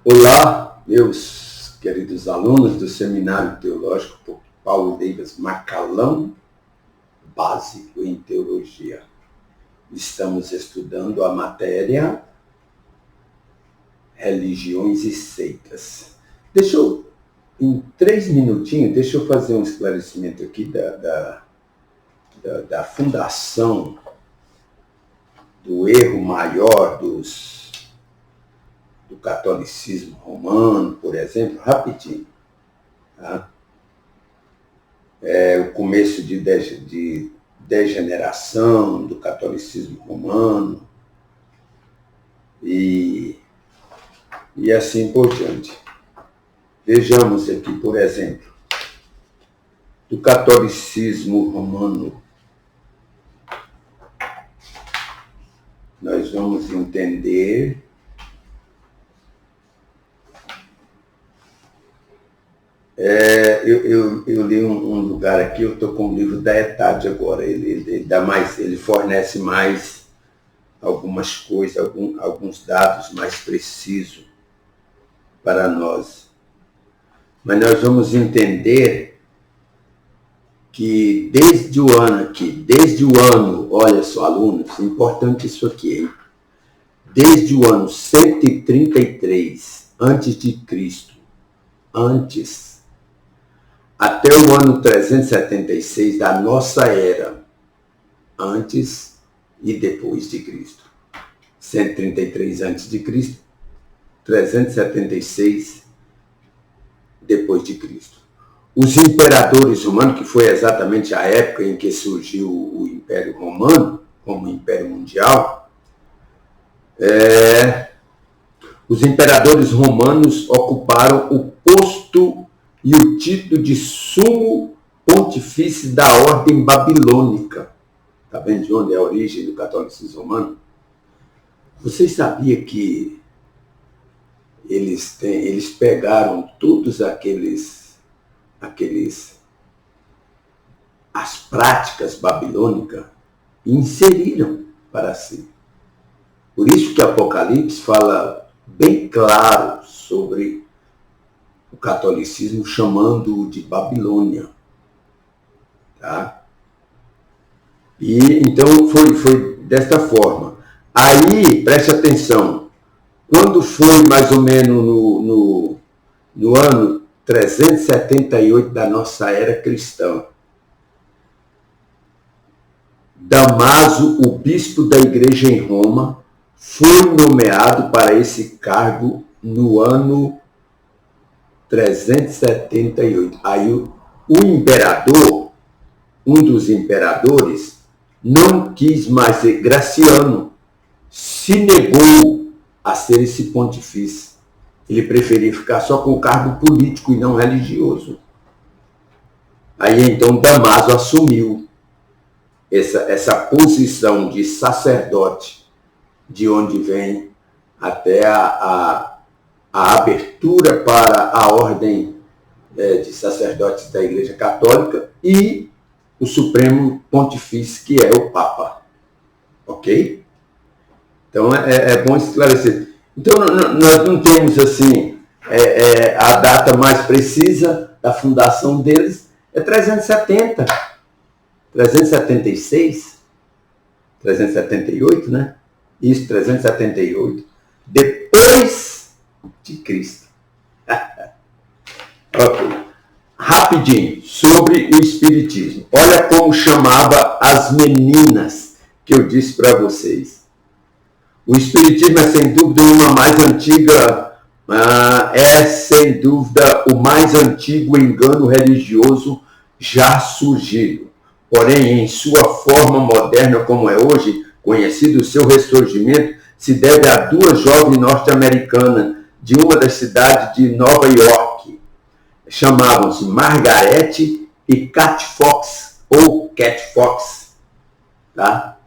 Olá, meus queridos alunos do Seminário Teológico Paulo Davis Macalão, básico em teologia. Estamos estudando a matéria religiões e seitas. Em 3 minutinhos, deixa eu fazer um esclarecimento aqui da fundação do erro maior do catolicismo romano, por exemplo, rapidinho. Tá? O começo de degeneração do catolicismo romano e assim por diante. Vejamos aqui, por exemplo, do catolicismo romano, nós vamos entender eu li um lugar aqui, eu estou com o livro da ETAD agora, ele fornece mais algumas coisas, alguns dados mais precisos para nós. Mas nós vamos entender que desde o ano, olha só, alunos, importante isso aqui, hein? Desde o ano 133 a.C., até o ano 376 da nossa era, antes e depois de Cristo. 133 antes de Cristo, 376 depois de Cristo. Os imperadores romanos, que foi exatamente a época em que surgiu o Império Romano, como Império Mundial, os imperadores romanos ocuparam o posto e o título de sumo pontifício da ordem babilônica. Está vendo de onde é a origem do catolicismo romano? Vocês sabiam que eles pegaram todos as práticas babilônicas e inseriram para si. Por isso que Apocalipse fala bem claro sobre o catolicismo, chamando-o de Babilônia. Tá? E então foi desta forma. Aí, preste atenção, quando foi mais ou menos no ano 378 da nossa era cristã, Damaso, o bispo da igreja em Roma, foi nomeado para esse cargo no ano 378. Aí o imperador, um dos imperadores, não quis mais ser Graciano, se negou a ser esse pontifício. Ele preferia ficar só com o cargo político e não religioso. Aí então Damaso assumiu essa posição de sacerdote, de onde vem até a abertura para a ordem de sacerdotes da Igreja Católica e o Supremo Pontifício, que é o Papa. Ok? Então é bom esclarecer. Então nós não temos assim a data mais precisa da fundação deles, é 370, 376, 378, né? Isso, 378, depois de Cristo. Ok. Rapidinho, sobre o Espiritismo. Olha como chamava as meninas que eu disse para vocês. O Espiritismo é sem dúvida uma mais antiga, sem dúvida o mais antigo engano religioso já surgido. Porém, em sua forma moderna como é hoje, conhecido o seu ressurgimento, se deve a 2 jovens norte-americanas de uma das cidades de Nova York. Chamavam-se Margaret e Cat Fox, ou Cat Fox. Tá?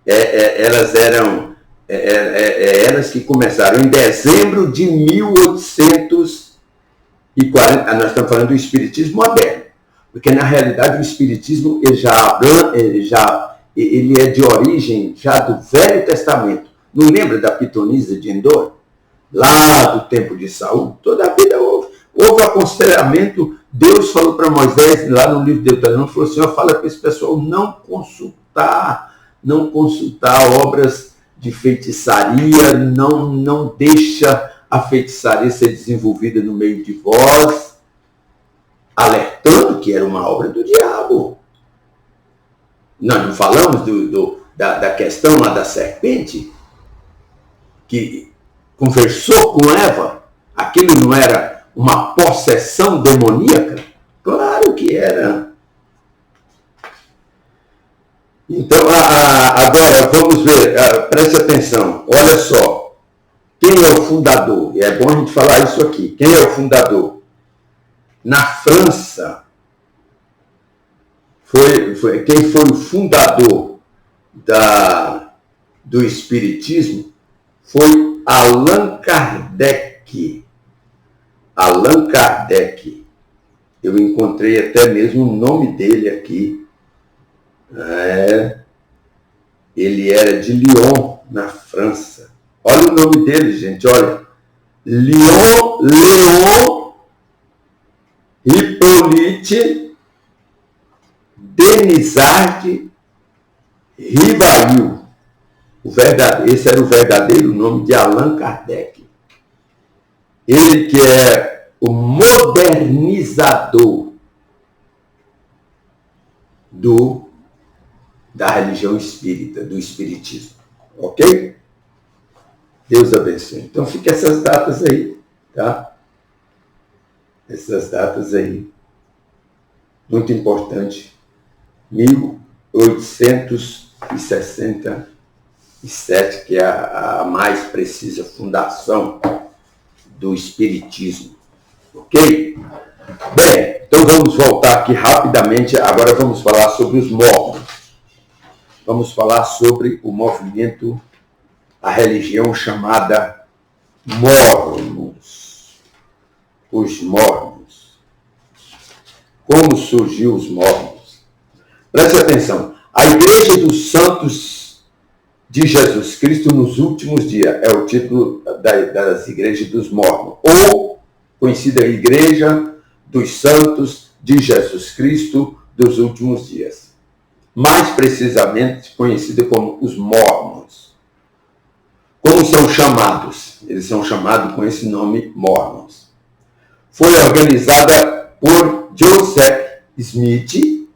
Elas eram elas que começaram em dezembro de 1840. Nós estamos falando do Espiritismo moderno, porque na realidade o Espiritismo ele é de origem já do Velho Testamento. Não lembra da pitonisa de Endor? lá do tempo de Saul, toda a vida houve aconselhamento. Deus falou para Moisés, lá no livro de Deuteronômio, falou assim, fala para esse pessoal não consultar obras de feitiçaria, não deixa a feitiçaria ser desenvolvida no meio de vós, alertando que era uma obra do diabo. Nós não falamos da questão lá da serpente, que conversou com Eva? Aquilo não era uma possessão demoníaca? Claro que era. Então, agora vamos ver, preste atenção, olha só, quem é o fundador? E é bom a gente falar isso aqui. Quem é o fundador? Na França, quem foi o fundador do Espiritismo foi Allan Kardec. Allan Kardec. Eu encontrei até mesmo o nome dele aqui. Ele era de Lyon, na França. Olha o nome dele, gente, olha. Léon Hippolyte Denisard Rivail. Esse era o verdadeiro nome de Allan Kardec. Ele que é o modernizador da religião espírita, do espiritismo. Ok? Deus abençoe. Então fica essas datas aí, tá? Essas datas aí. Muito importante. 1867, que é a mais precisa fundação do espiritismo. Ok? Bem, então vamos voltar aqui rapidamente. Agora vamos falar sobre os mórmons. Vamos falar sobre o movimento, a religião chamada Mórmons. Os Mórmons. Como surgiu os Mórmons? Preste atenção. A Igreja dos Santos de Jesus Cristo nos últimos dias é o título das igrejas dos Mórmons, ou conhecida Igreja dos Santos de Jesus Cristo dos últimos dias. Mais precisamente conhecida como os Mórmons. Como são chamados? Eles são chamados com esse nome Mórmons. Foi organizada por Joseph Smith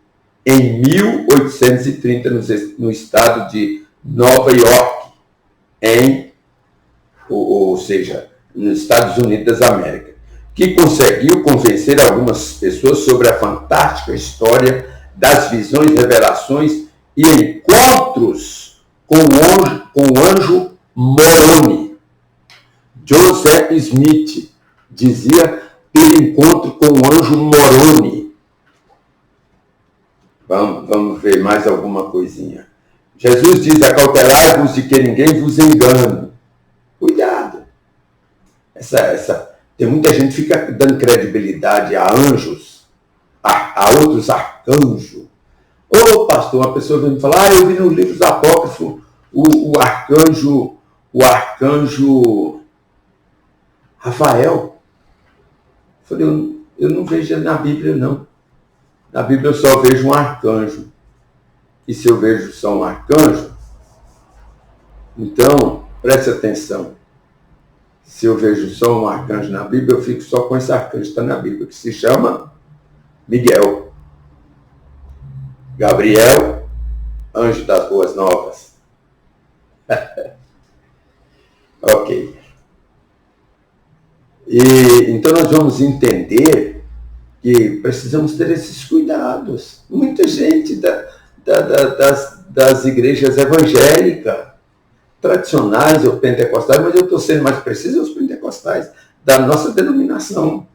em 1830 no estado de Nova York, ou seja, nos Estados Unidos das Américas, que conseguiu convencer algumas pessoas sobre a fantástica história das visões, revelações e encontros com o anjo Moroni. Joseph Smith dizia ter encontro com o anjo Moroni. Vamos ver mais alguma coisinha. Jesus diz, acautelai-vos de que ninguém vos engane. Cuidado. Tem muita gente que fica dando credibilidade a anjos, a outros arcanjos. Ô pastor, uma pessoa vem me falar, eu vi nos livros apócrifos o arcanjo Rafael. Eu falei, eu não vejo na Bíblia, não. Na Bíblia eu só vejo um arcanjo. E se eu vejo só um arcanjo, então, preste atenção. Se eu vejo só um arcanjo na Bíblia, eu fico só com esse arcanjo que está na Bíblia, que se chama Miguel. Gabriel, anjo das boas novas. Ok. Então nós vamos entender que precisamos ter esses cuidados. Muita gente das igrejas evangélicas, tradicionais ou pentecostais, mas eu estou sendo mais preciso, os pentecostais, da nossa denominação,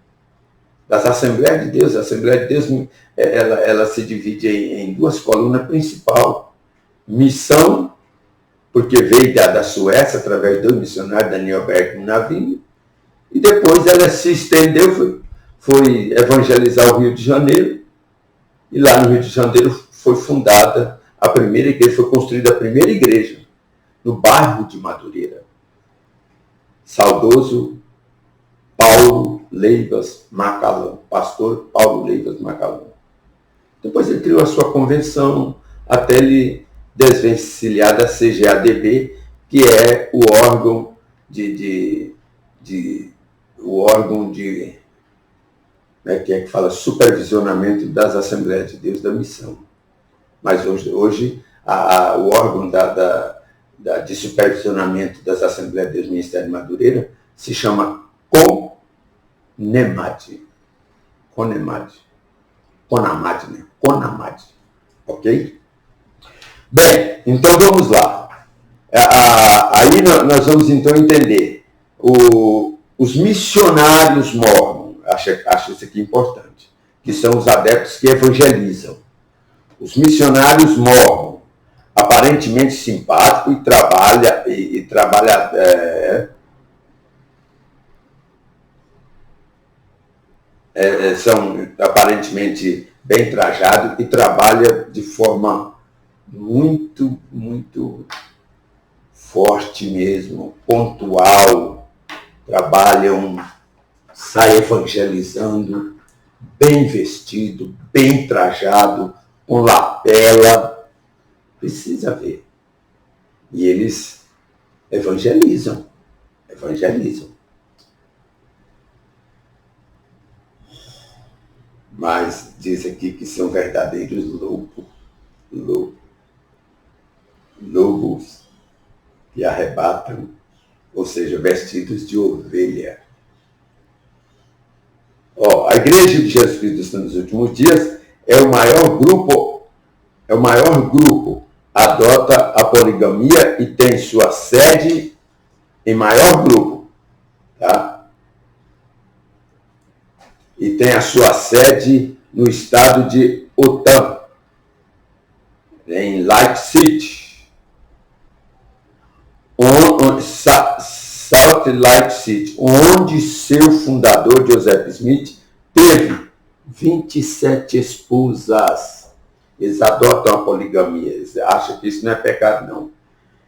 das Assembleias de Deus. A Assembleia de Deus, ela se divide em duas colunas principais. Missão, porque veio da Suécia, através do missionário Daniel Bergman Navini, e depois ela se estendeu, foi evangelizar o Rio de Janeiro, e lá no Rio de Janeiro foi fundada a primeira igreja, foi construída a primeira igreja, no bairro de Madureira. saudoso Paulo Leivas Macalão, pastor Paulo Leivas Macalão. Depois ele criou a sua convenção até ele desvencilhar da CGADB, que é o órgão que fala supervisionamento das Assembleias de Deus da Missão. Mas hoje o órgão de supervisionamento das Assembleias de Deus do Ministério de Madureira se chama CONAMAD. Ok? Bem, então vamos lá. Aí nós vamos então entender os missionários mormons, acho isso aqui importante, que são os adeptos que evangelizam. Os missionários mormons, aparentemente simpático e trabalha são aparentemente bem trajados e trabalham de forma muito, muito forte mesmo, pontual, trabalham, saem evangelizando, bem vestido, bem trajado, com lapela, precisa ver. E eles evangelizam. Mas diz aqui que são verdadeiros lobos que arrebatam, ou seja, vestidos de ovelha. A Igreja de Jesus Cristo dos Santos dos Últimos Dias é o maior grupo, adota a poligamia e tem sua sede em maior grupo, tá? E tem a sua sede no estado de Utah, em Leipzig, Salt Lake City, onde seu fundador, Joseph Smith, teve 27 esposas. Eles adotam a poligamia, eles acham que isso não é pecado, não.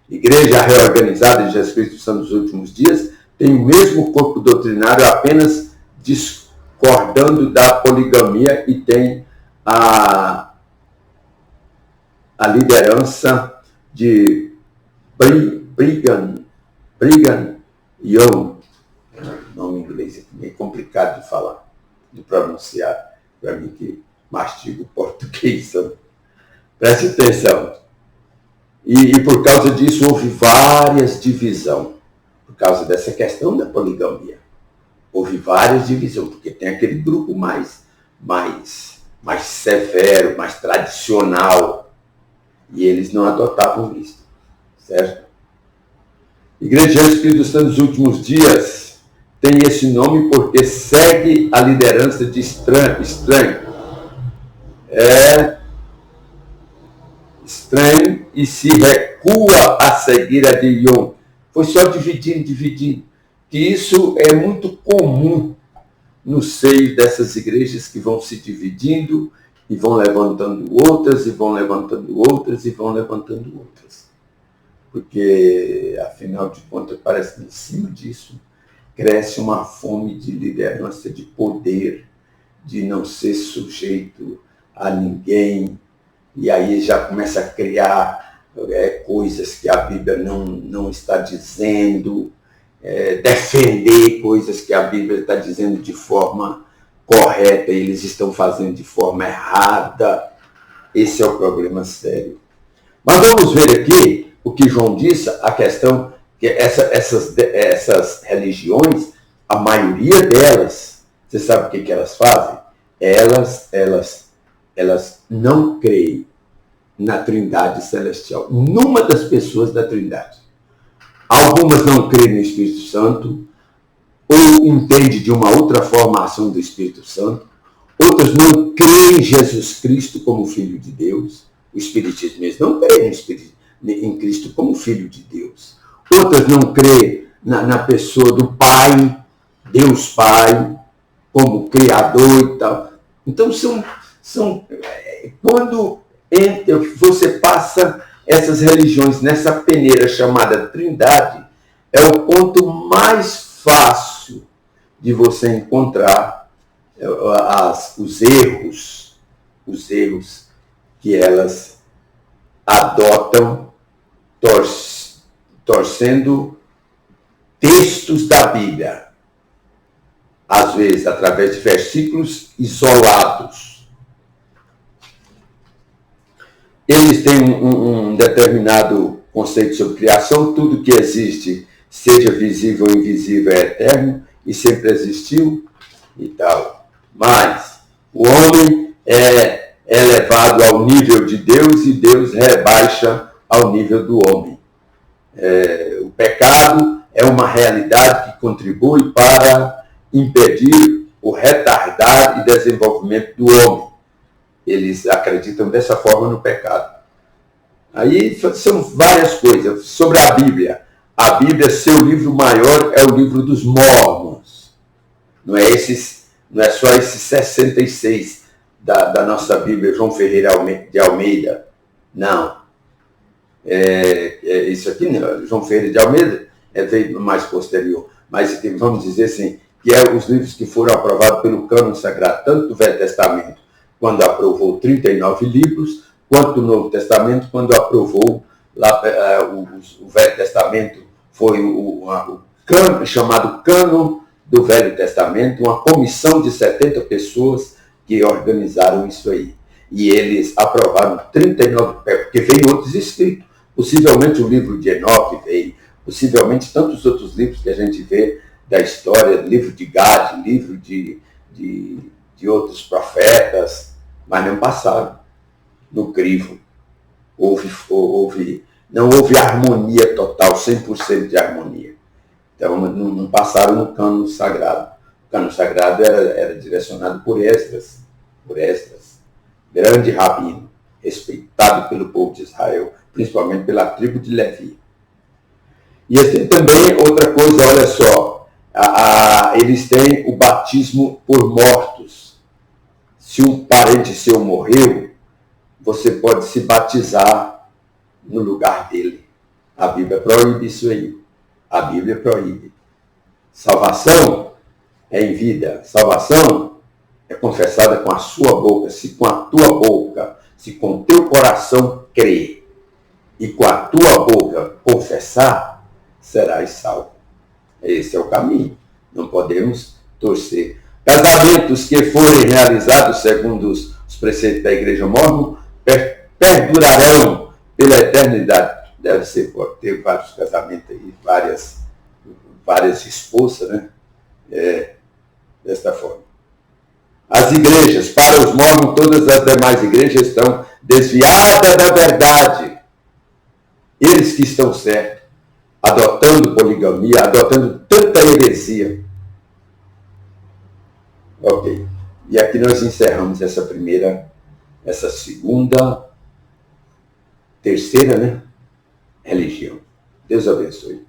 Igreja Reorganizada de Jesus Cristo dos Santos dos Últimos Dias tem o mesmo corpo doutrinário, apenas discordando da poligamia, e tem a liderança de Brigham Young, nome em inglês aqui, meio complicado de falar, de pronunciar, para mim que mastigo português. Preste atenção. E por causa disso houve várias divisões, por causa dessa questão da poligamia. Houve várias divisões, porque tem aquele grupo mais severo, mais tradicional, e eles não adotavam isso, certo? Igreja de Jesus Cristo dos Santos dos Últimos Dias tem esse nome porque segue a liderança de estranho. Estranho, e se recua a seguir a de Young. Foi só dividindo. Que isso é muito comum no seio dessas igrejas que vão se dividindo e vão levantando outras, Porque, afinal de contas, parece que em cima disso cresce uma fome de liderança, de poder, de não ser sujeito a ninguém. E aí já começa a criar coisas que a Bíblia não está dizendo, defender coisas que a Bíblia está dizendo de forma correta e eles estão fazendo de forma errada. Esse é o problema sério. Mas vamos ver aqui o que João disse, a questão que essas religiões, a maioria delas, você sabe o que elas fazem? Elas não creem na Trindade Celestial, numa das pessoas da Trindade. Algumas não creem no Espírito Santo, ou entendem de uma outra forma a ação do Espírito Santo. Outras não creem em Jesus Cristo como Filho de Deus. O Espiritismo mesmo não crê em Cristo como Filho de Deus. Outras não creem na pessoa do Pai, Deus Pai, como Criador e tal. Então, quando você passa essas religiões nessa peneira chamada Trindade, é o ponto mais de você encontrar os erros que elas adotam, torcendo textos da Bíblia, às vezes através de versículos isolados. Eles têm um determinado conceito sobre criação: tudo que existe, seja visível ou invisível, é eterno e sempre existiu e tal. Mas o homem é elevado ao nível de Deus e Deus rebaixa ao nível do homem. O pecado é uma realidade que contribui para impedir o retardar e desenvolvimento do homem. Eles acreditam dessa forma no pecado. Aí são várias coisas. Sobre a Bíblia. A Bíblia, seu livro maior, é o livro dos Mormons. Não é só esses 66 da nossa Bíblia, João Ferreira de Almeida. Não. Isso aqui, não. João Ferreira de Almeida veio mais posterior. Mas vamos dizer assim, que os livros que foram aprovados pelo cânon sagrado, tanto do Velho Testamento, quando aprovou 39 livros, quanto do Novo Testamento, quando aprovou o Velho Testamento, foi o chamado cânon do Velho Testamento, uma comissão de 70 pessoas que organizaram isso aí. E eles aprovaram 39, porque veio outros escritos. Possivelmente o livro de Enoque veio, possivelmente tantos outros livros que a gente vê da história, livro de Gade, livro de outros profetas, mas não passaram no crivo. Não houve harmonia total, 100% de harmonia. Então não passaram no cânon sagrado. O cânon sagrado era direcionado por Esdras, grande rabino, respeitado pelo povo de Israel, principalmente pela tribo de Levi. E eles têm também outra coisa, olha só, eles têm o batismo por mortos. Se um parente seu morreu, você pode se batizar no lugar dele. A Bíblia proíbe isso aí. A Bíblia proíbe. Salvação é em vida. Salvação é confessada com a sua boca. Se com a tua boca, se com o teu coração crer e com a tua boca confessar, serás salvo. Esse é o caminho. Não podemos torcer. Casamentos que forem realizados segundo os preceitos da Igreja Mórmon perdurarão pela eternidade. Deve ser, pode ter vários casamentos aí, várias esposas, né? Desta forma. As igrejas, para os Mórmons, todas as demais igrejas estão desviadas da verdade. Eles que estão certos, adotando poligamia, adotando tanta heresia. Ok. E aqui nós encerramos essa segunda, terceira, né? Religião. Deus abençoe.